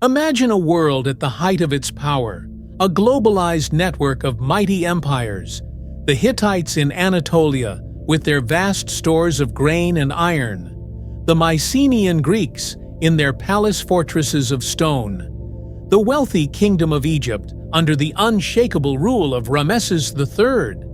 Imagine a world at the height of its power, a globalized network of mighty empires. The Hittites in Anatolia, with their vast stores of grain and iron. The Mycenaean Greeks, in their palace fortresses of stone. The wealthy kingdom of Egypt, under the unshakable rule of Ramesses III.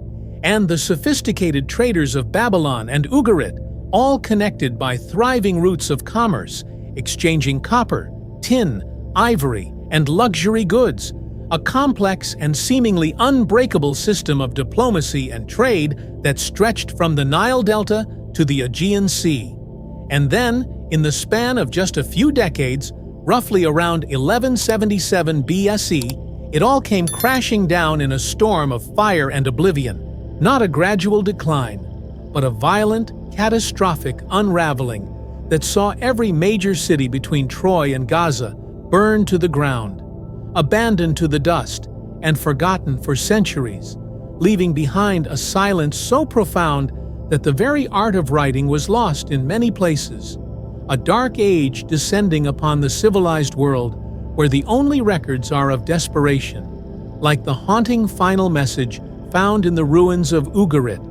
And the sophisticated traders of Babylon and Ugarit, all connected by thriving routes of commerce, exchanging copper, tin, ivory, and luxury goods, a complex and seemingly unbreakable system of diplomacy and trade that stretched from the Nile Delta to the Aegean Sea. And then, in the span of just a few decades, roughly around 1177 BCE, it all came crashing down in a storm of fire and oblivion, not a gradual decline, but a violent, catastrophic unraveling that saw every major city between Troy and Gaza burn to the ground, abandoned to the dust, and forgotten for centuries, leaving behind a silence so profound that the very art of writing was lost in many places. A dark age descending upon the civilized world where the only records are of desperation, like the haunting final message found in the ruins of Ugarit,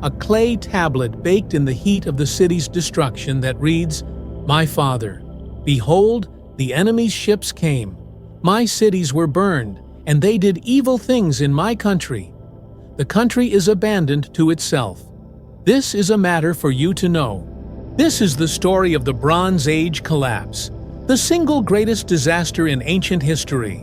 a clay tablet baked in the heat of the city's destruction that reads, "My father, behold, the enemy's ships came. My cities were burned, and they did evil things in my country. The country is abandoned to itself. This is a matter for you to know." This is the story of the Bronze Age collapse, the single greatest disaster in ancient history.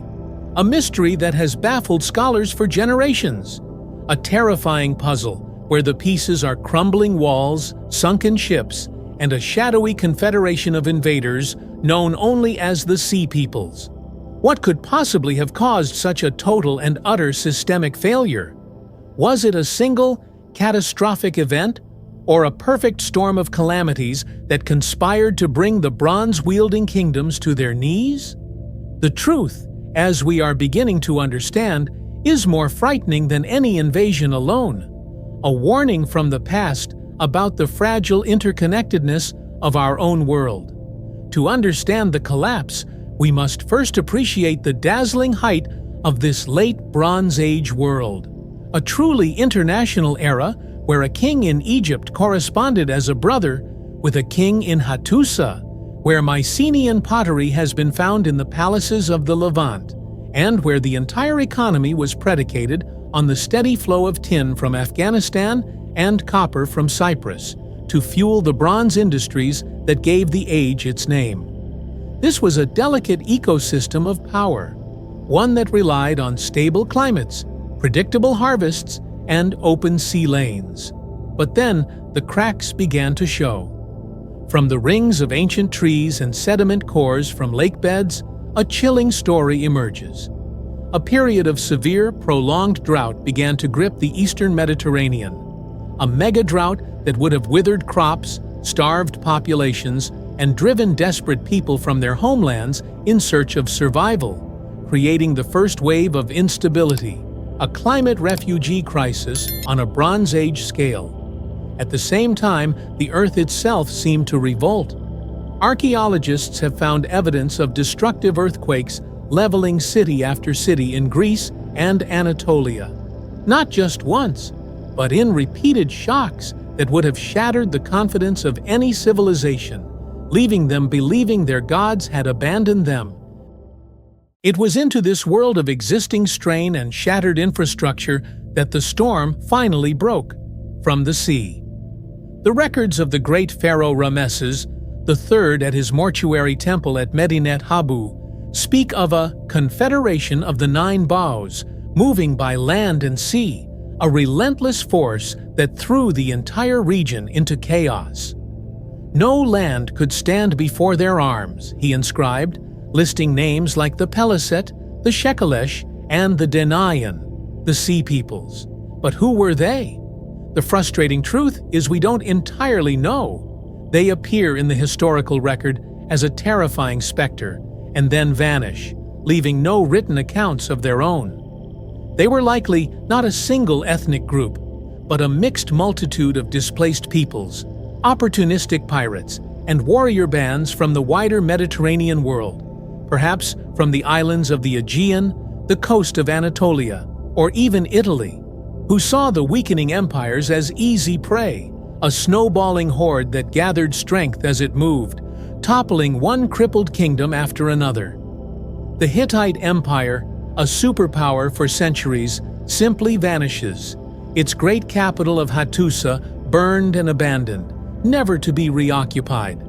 A mystery that has baffled scholars for generations. A terrifying puzzle where the pieces are crumbling walls, sunken ships, and a shadowy confederation of invaders known only as the Sea Peoples. What could possibly have caused such a total and utter systemic failure? Was it a single, catastrophic event, or a perfect storm of calamities that conspired to bring the bronze-wielding kingdoms to their knees? The truth, as we are beginning to understand, is more frightening than any invasion alone. A warning from the past about the fragile interconnectedness of our own world. To understand the collapse, we must first appreciate the dazzling height of this late Bronze Age world. A truly international era where a king in Egypt corresponded as a brother with a king in Hattusa, where Mycenaean pottery has been found in the palaces of the Levant, and where the entire economy was predicated on the steady flow of tin from Afghanistan and copper from Cyprus to fuel the bronze industries that gave the age its name. This was a delicate ecosystem of power, one that relied on stable climates, predictable harvests, and open sea lanes. But then the cracks began to show. From the rings of ancient trees and sediment cores from lake beds, a chilling story emerges. A period of severe, prolonged drought began to grip the eastern Mediterranean. A mega-drought that would have withered crops, starved populations, and driven desperate people from their homelands in search of survival, creating the first wave of instability, a climate refugee crisis on a Bronze Age scale. At the same time, the Earth itself seemed to revolt. Archaeologists have found evidence of destructive earthquakes leveling city after city in Greece and Anatolia. Not just once, but in repeated shocks that would have shattered the confidence of any civilization, leaving them believing their gods had abandoned them. It was into this world of existing strain and shattered infrastructure that the storm finally broke from the sea. The records of the great pharaoh Ramesses III at his mortuary temple at Medinet Habu speak of a confederation of the 9 bows moving by land and sea, a relentless force that threw the entire region into chaos. No land could stand before their arms, he inscribed, listing names like the Peliset, the Shekelesh, and the Denaian, the Sea Peoples. But who were they? The frustrating truth is we don't entirely know. They appear in the historical record as a terrifying specter and then vanish, leaving no written accounts of their own. They were likely not a single ethnic group, but a mixed multitude of displaced peoples, opportunistic pirates, and warrior bands from the wider Mediterranean world. perhaps from the islands of the Aegean, the coast of Anatolia, or even Italy, who saw the weakening empires as easy prey, a snowballing horde that gathered strength as it moved, toppling one crippled kingdom after another. The Hittite Empire, a superpower for centuries, simply vanishes, its great capital of Hattusa burned and abandoned, never to be reoccupied.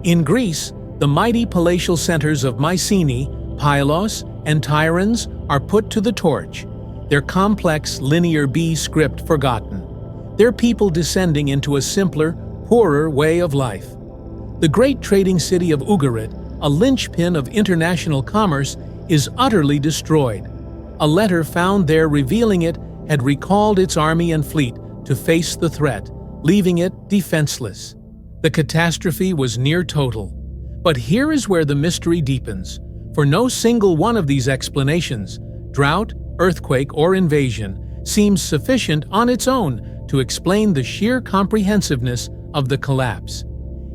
In Greece, the mighty palatial centers of Mycenae, Pylos, and Tiryns are put to the torch, their complex linear B script forgotten, their people descending into a simpler, poorer way of life. The great trading city of Ugarit, a linchpin of international commerce, is utterly destroyed. A letter found there revealing it had recalled its army and fleet to face the threat, leaving it defenseless. The catastrophe was near total. But here is where the mystery deepens. For no single one of these explanations, drought, earthquake, or invasion, seems sufficient on its own to explain the sheer comprehensiveness of the collapse.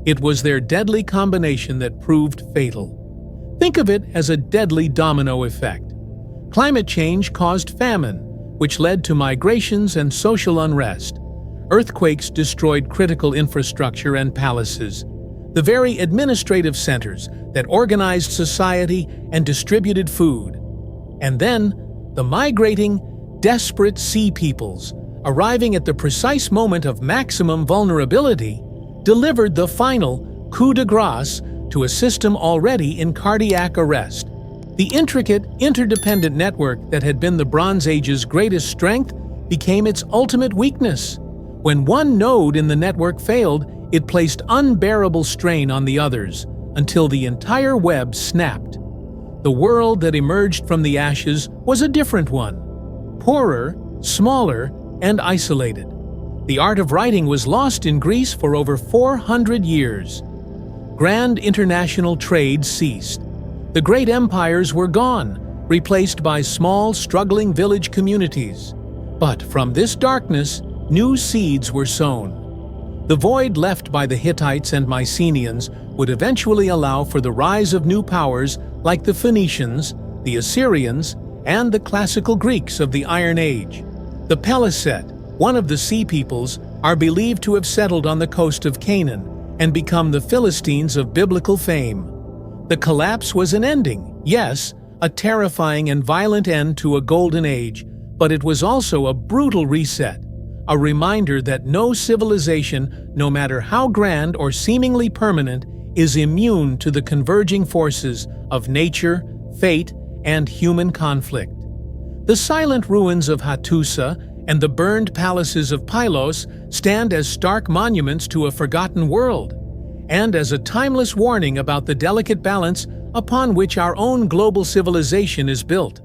It was their deadly combination that proved fatal. Think of it as a deadly domino effect. Climate change caused famine, which led to migrations and social unrest. Earthquakes destroyed critical infrastructure and palaces, the very administrative centers that organized society and distributed food. And then, the migrating, desperate sea peoples, arriving at the precise moment of maximum vulnerability, delivered the final coup de grace to a system already in cardiac arrest. The intricate, interdependent network that had been the Bronze Age's greatest strength became its ultimate weakness. When one node in the network failed, it placed unbearable strain on the others, until the entire web snapped. The world that emerged from the ashes was a different one, poorer, smaller, and isolated. The art of writing was lost in Greece for over 400 years. Grand international trade ceased. The great empires were gone, replaced by small, struggling village communities. But from this darkness, new seeds were sown. The void left by the Hittites and Mycenaeans would eventually allow for the rise of new powers like the Phoenicians, the Assyrians, and the classical Greeks of the Iron Age. The Peliset, one of the sea peoples, are believed to have settled on the coast of Canaan and become the Philistines of biblical fame. The collapse was an ending, yes, a terrifying and violent end to a golden age, but it was also a brutal reset, a reminder that no civilization, no matter how grand or seemingly permanent, is immune to the converging forces of nature, fate, and human conflict. The silent ruins of Hattusa and the burned palaces of Pylos stand as stark monuments to a forgotten world, and as a timeless warning about the delicate balance upon which our own global civilization is built.